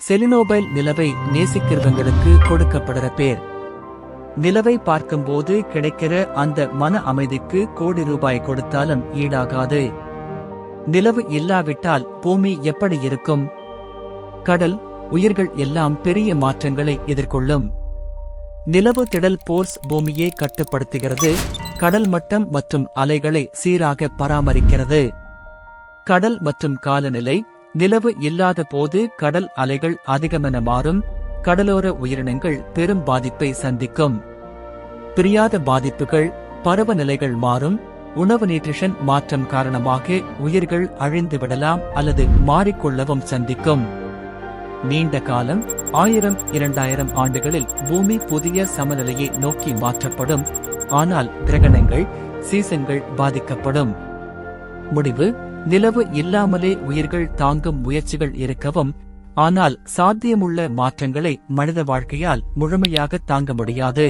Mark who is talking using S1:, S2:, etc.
S1: செலினோபைல் நிலவை நேசிக்கிறவங்களுக்கு கொடுக்கப்படுற பேர். நிலவை பார்க்கும்போது கிடைக்கிற அந்த மன அமைதிக்கு கோடி ரூபாய் கொடுத்தாலும் ஈடாகாது. நிலவு இல்லாவிட்டால் பூமி எப்படி இருக்கும்? கடல், உயிர்கள் எல்லாம் பெரிய மாற்றங்களை எதிர்கொள்ளும். நிலவு திடல் போர்ஸ் பூமியை கட்டுப்படுத்துகிறது. கடல் மட்டம் மற்றும் அலைகளை சீராக பராமரிக்கிறது. கடல் மற்றும் காலநிலை. நிலவு இல்லாத போது கடல் அலைகள் அதிகமென மாறும். கடலோர உயிரினங்கள் பெரும் பாதிப்பை சந்திக்கும். பிரியாத பாதிப்புகள். பருவநிலைகள் மாறும். உணவு நியூட்ரிஷன் மாற்றம் காரணமாக உயிர்கள் அழிந்து விடலாம் அல்லது மாறிக்கொள்ளவும் சந்திக்கும். நீண்ட காலம் 1000-2000 ஆண்டுகளில் பூமி புதிய சமநிலையை நோக்கி மாற்றப்படும். ஆனால் கிரகணங்கள், சீசன்கள் பாதிக்கப்படும். முடிவு: நிலவு இல்லாமலே உயிர்கள் தாங்கும் முயற்சிகள் இருக்கவும், ஆனால் சாத்தியமுள்ள மாற்றங்களை மனித வாழ்க்கையால் முழுமையாக தாங்க முடியாது.